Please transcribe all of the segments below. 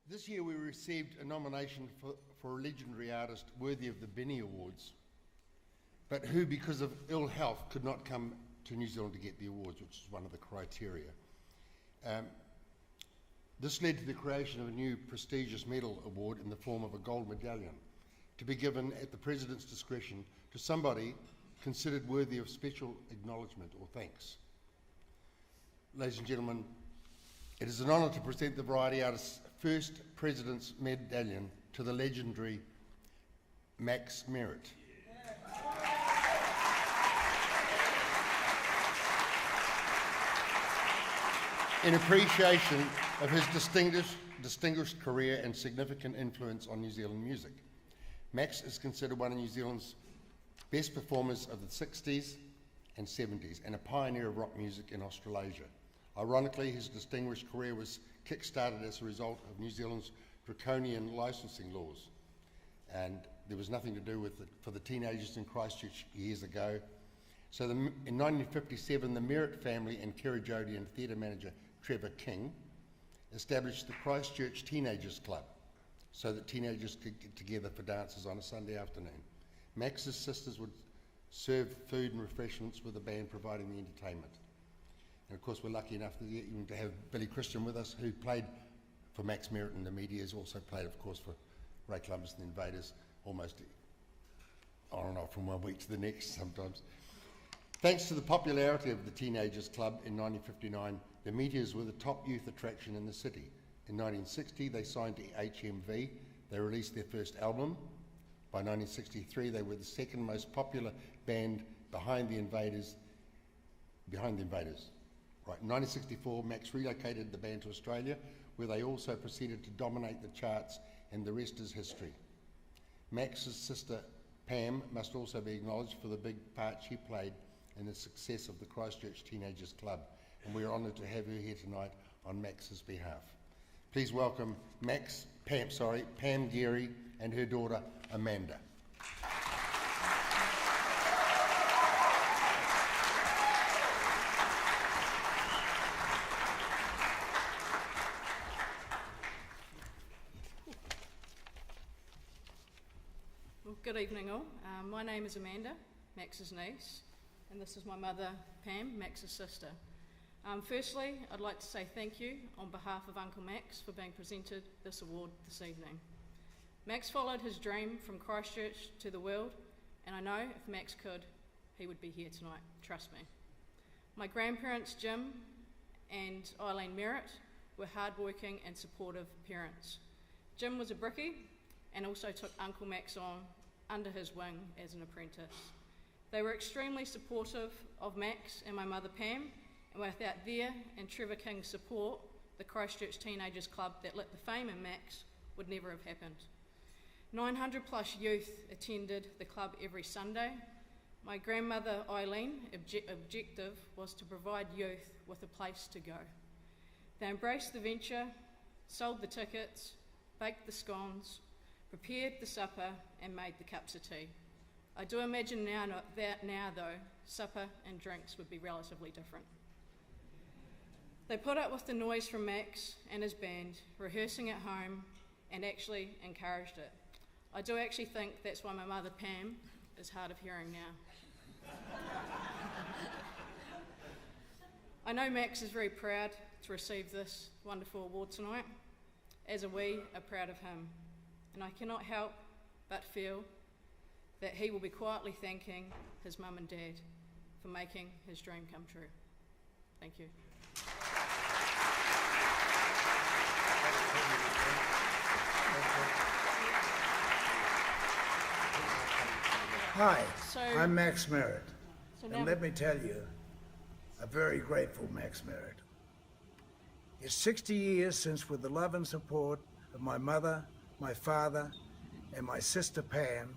This year we received a nomination for a legendary artist worthy of the Benny Awards, but who, because of ill health, could not come to New Zealand to get the awards, which is one of the criteria. This led to the creation of a new prestigious medal award in the form of a gold medallion to be given at the President's discretion to somebody considered worthy of special acknowledgement or thanks. Ladies and gentlemen, it is an honour to present the Variety Artist's first President's Medallion to the legendary Max Merritt. In appreciation of his distinguished career and significant influence on New Zealand music. Max is considered one of New Zealand's best performers of the 60s and 70s and a pioneer of rock music in Australasia. Ironically, his distinguished career was kick-started as a result of New Zealand's draconian licensing laws. And there was nothing to do with it for the teenagers in Christchurch years ago. So in 1957, the Merritt family and Kerry Jody and theatre manager Trevor King established the Christchurch Teenagers Club so that teenagers could get together for dances on a Sunday afternoon. Max's sisters would serve food and refreshments with the band providing the entertainment. And of course we're lucky enough to have Billy Christian with us, who played for Max Merritt in the media, has also played of course for Ray Columbus and the Invaders, almost on and off from one week to the next sometimes. Thanks to the popularity of the Teenagers Club in 1959, the Meteors were the top youth attraction in the city. In 1960, they signed to HMV. They released their first album. By 1963, they were the second most popular band behind the Invaders. Right, in 1964, Max relocated the band to Australia, where they also proceeded to dominate the charts, and the rest is history. Max's sister, Pam, must also be acknowledged for the big part she played in the success of the Christchurch Teenagers Club, and we are honoured to have her here tonight on Max's behalf. Please welcome Pam Gearry and her daughter, Amanda. Well, good evening all. My name is Amanda, Max's niece, and this is my mother, Pam, Max's sister. Firstly, I'd like to say thank you on behalf of Uncle Max for being presented this award this evening. Max followed his dream from Christchurch to the world, and I know if Max could, he would be here tonight, trust me. My grandparents, Jim and Eileen Merritt, were hardworking and supportive parents. Jim was a brickie and also took Uncle Max on under his wing as an apprentice. They were extremely supportive of Max and my mother Pam, and without their and Trevor King's support, the Christchurch Teenagers Club that lit the fame in Max would never have happened. 900 plus youth attended the club every Sunday. My grandmother Eileen objective was to provide youth with a place to go. They embraced the venture, sold the tickets, baked the scones, prepared the supper and made the cups of tea. I do imagine now though, supper and drinks would be relatively different. They put up with the noise from Max and his band, rehearsing at home, and actually encouraged it. I do actually think that's why my mother Pam is hard of hearing now. I know Max is very proud to receive this wonderful award tonight, as we are proud of him, and I cannot help but feel that he will be quietly thanking his mum and dad for making his dream come true. Thank you. Hi, I'm Max Merritt, and let me tell you, I'm very grateful Max Merritt. It's 60 years since, with the love and support of my mother, my father, and my sister Pam,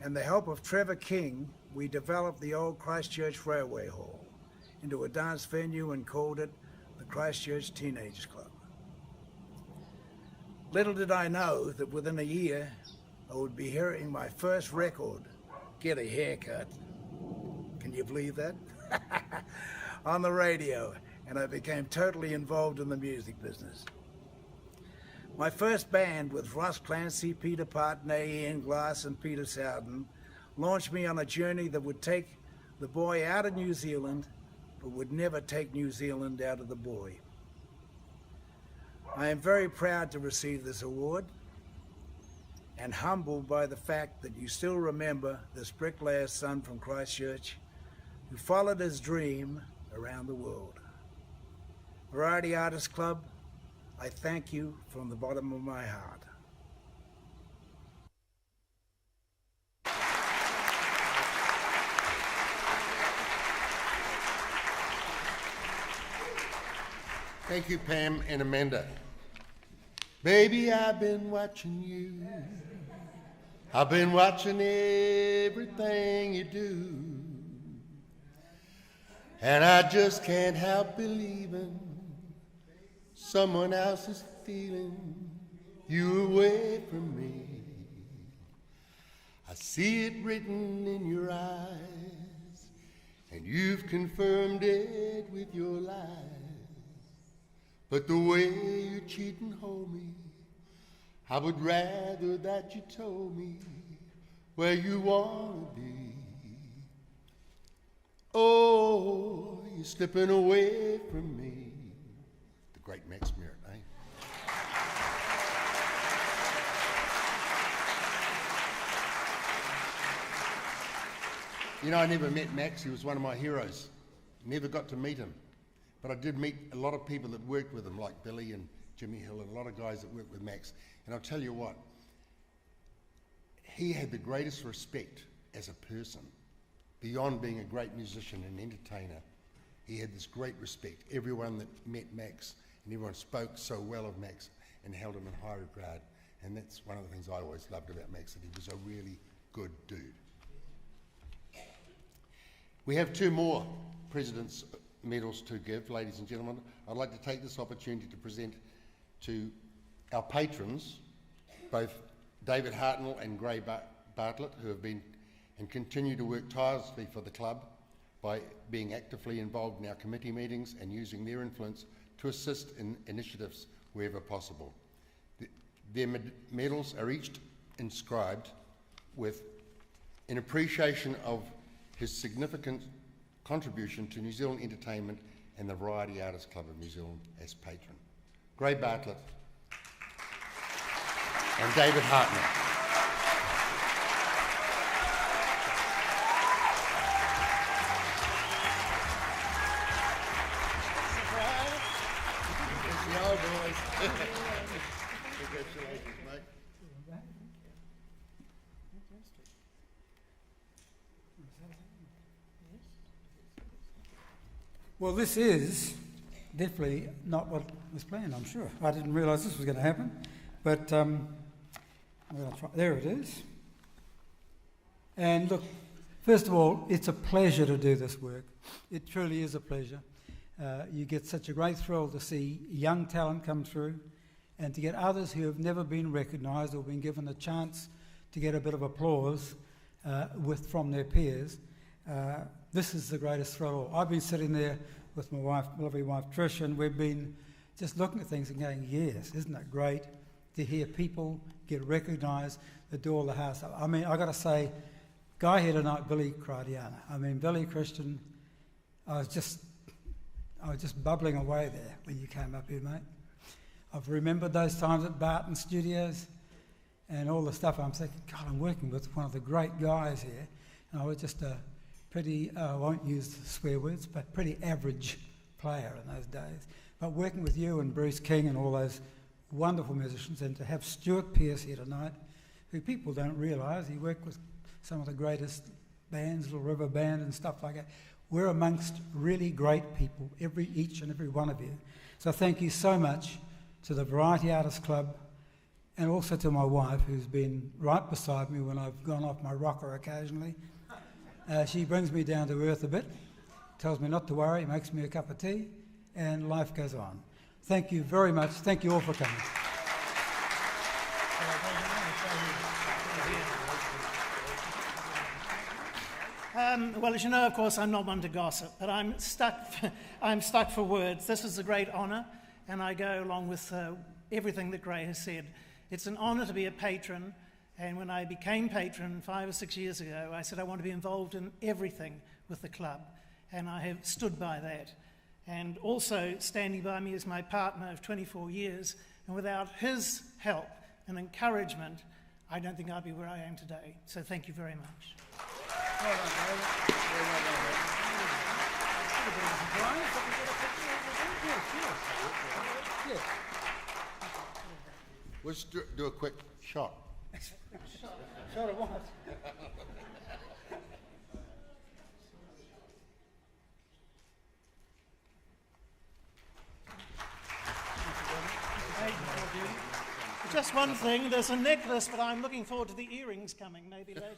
and the help of Trevor King, we developed the old Christchurch Railway Hall into a dance venue and called it the Christchurch Teenagers Club. Little did I know that within a year I would be hearing my first record, Get a Haircut, can you believe that? on the radio, and I became totally involved in the music business. My first band with Ross Clancy, Peter Partney, Ian Glass and Peter Sowden launched me on a journey that would take the boy out of New Zealand, but would never take New Zealand out of the boy. I am very proud to receive this award and humbled by the fact that you still remember this bricklayer's son from Christchurch who followed his dream around the world. Variety Artists Club, I thank you from the bottom of my heart. Thank you, Pam and Amanda. Baby, I've been watching you. I've been watching everything you do. And I just can't help believing someone else is stealing you away from me. I see it written in your eyes, and you've confirmed it with your lies. But the way you cheat and hold me, I would rather that you told me where you want to be. Oh, you're slipping away from me. The great Max Merritt, eh? You know, I never met Max. He was one of my heroes. Never got to meet him. But I did meet a lot of people that worked with him, like Billy and Jimmy Hill and a lot of guys that worked with Max. And I'll tell you what, he had the greatest respect as a person. Beyond being a great musician and entertainer, he had this great respect. Everyone that met Max and everyone spoke so well of Max and held him in high regard. And that's one of the things I always loved about Max, that he was a really good dude. We have two more President's medals to give, ladies and gentlemen. I'd like to take this opportunity to present to our patrons, both David Hartnell and Gray Bartlett, who have been and continue to work tirelessly for the club by being actively involved in our committee meetings and using their influence to assist in initiatives wherever possible. Their medals are each inscribed with in appreciation of his significant contribution to New Zealand entertainment and the Variety Artists Club of New Zealand as patron. Gray Bartlett and David Hartnell. Congratulations, mate. Well, this is definitely not what was planned, I'm sure. I didn't realise this was going to happen, but I'm going to try. There it is. And look, first of all, it's a pleasure to do this work. It truly is a pleasure. You get such a great thrill to see young talent come through and to get others who have never been recognised or been given a chance to get a bit of applause from their peers. This is the greatest thrill. I've been sitting there with my wife, lovely wife Trish, and we've been just looking at things and going, yes, isn't it great to hear people get recognised, that do all the hard stuff. I mean, I've got to say, guy here tonight, Billy Cradiana. I mean, Billy Christian, I was just bubbling away there when you came up here, mate. I've remembered those times at Barton Studios and all the stuff. I'm thinking, God, I'm working with one of the great guys here. And I was just a pretty, I won't use swear words, but pretty average player in those days. But working with you and Bruce King and all those wonderful musicians, and to have Stuart Pearce here tonight, who people don't realise, he worked with some of the greatest bands, Little River Band and stuff like that. We're amongst really great people, each and every one of you. So thank you so much to the Variety Artists Club, and also to my wife, who's been right beside me when I've gone off my rocker occasionally. She brings me down to earth a bit, tells me not to worry, makes me a cup of tea, and life goes on. Thank you very much. Thank you all for coming. Well, as you know, of course, I'm not one to gossip, but I'm stuck for words. This is a great honour, and I go along with everything that Gray has said. It's an honour to be a patron, and when I became patron 5 or 6 years ago, I said I want to be involved in everything with the club, and I have stood by that. And also standing by me is my partner of 24 years, and without his help and encouragement, I don't think I'd be where I am today. So thank you very much. Well done, David. Well done, David. Yes. Let's do a quick shot. Shot of what? Just one thing, there's a necklace, but I'm looking forward to the earrings coming maybe later.